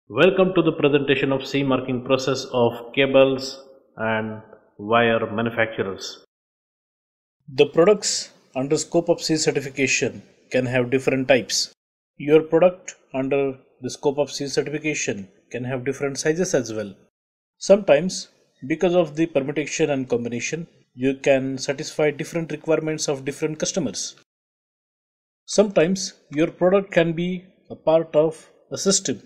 Welcome to the presentation of CE marking process of cables and wire manufacturers. The products under scope of CE certification can have different types. Your product under the scope of CE certification can have different sizes as well. Sometimes, because of the permutation and combination, you can satisfy different requirements of different customers. Sometimes, your product can be a part of a system.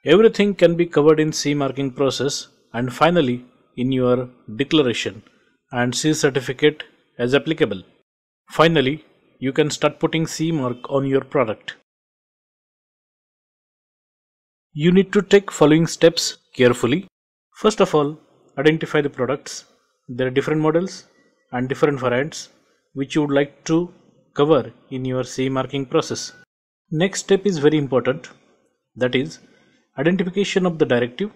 Everything can be covered in CE marking process and finally in your declaration and CE certificate as applicable. Finally, you can start putting CE mark on your product. You need to take following steps carefully. First of all, identify the products. There are different models and different variants which you would like to cover in your CE marking process. Next step is very important, that is identification of the directive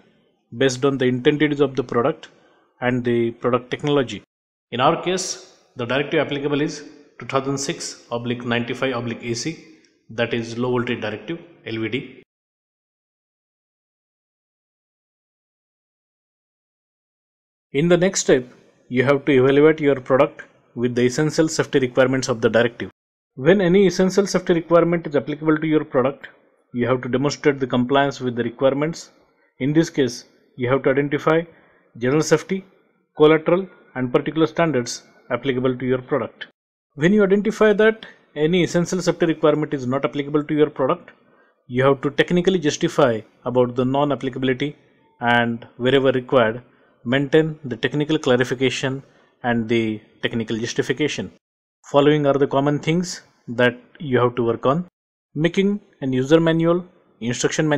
based on the intended use of the product and the product technology. In our case, the directive applicable is 2006/95/AC, that is low voltage directive LVD. In the next step, you have to evaluate your product with the essential safety requirements of the directive. When any essential safety requirement is applicable to your product, you have to demonstrate the compliance with the requirements. In this case, you have to identify general safety, collateral and particular standards applicable to your product. When you identify that any essential safety requirement is not applicable to your product, you have to technically justify about the non-applicability and wherever required, maintain the technical clarification and the technical justification. Following are the common things that you have to work on: making an user manual, instruction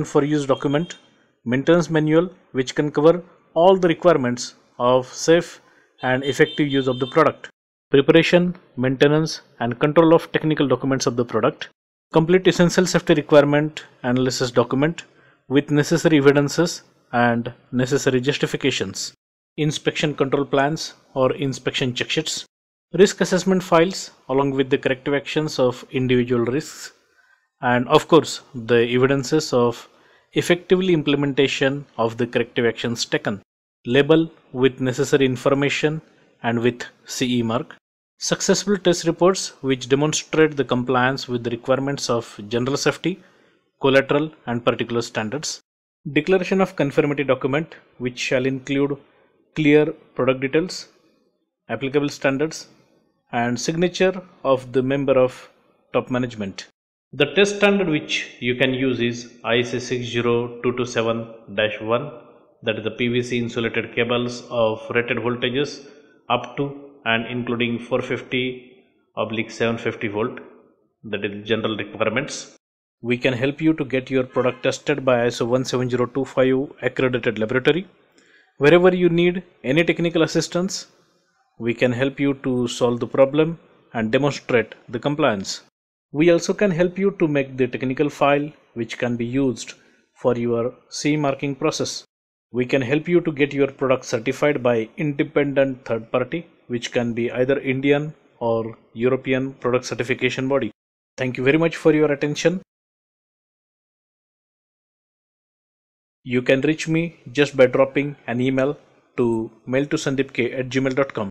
for use document, maintenance manual which can cover all the requirements of safe and effective use of the product, preparation, maintenance and control of technical documents of the product, complete essential safety requirement analysis document with necessary evidences and necessary justifications, inspection control plans or inspection checksheets, risk assessment files along with the corrective actions of individual risks, and of course the evidences of effectively implementation of the corrective actions taken, label with necessary information and with CE mark, successful test reports which demonstrate the compliance with the requirements of general safety, collateral and particular standards, declaration of conformity document which shall include clear product details, applicable standards and signature of the member of top management. The test standard which you can use is IEC 60227-1, that is the PVC insulated cables of rated voltages up to and including 450/750 volt, that is general requirements. We can help you to get your product tested by ISO 17025 accredited laboratory. Wherever you need any technical assistance, we can help you to solve the problem and demonstrate the compliance. We also can help you to make the technical file which can be used for your CE marking process. We can help you to get your product certified by independent third party which can be either Indian or European product certification body. Thank you very much for your attention. You can reach me just by dropping an email to mailtosandipk@gmail.com.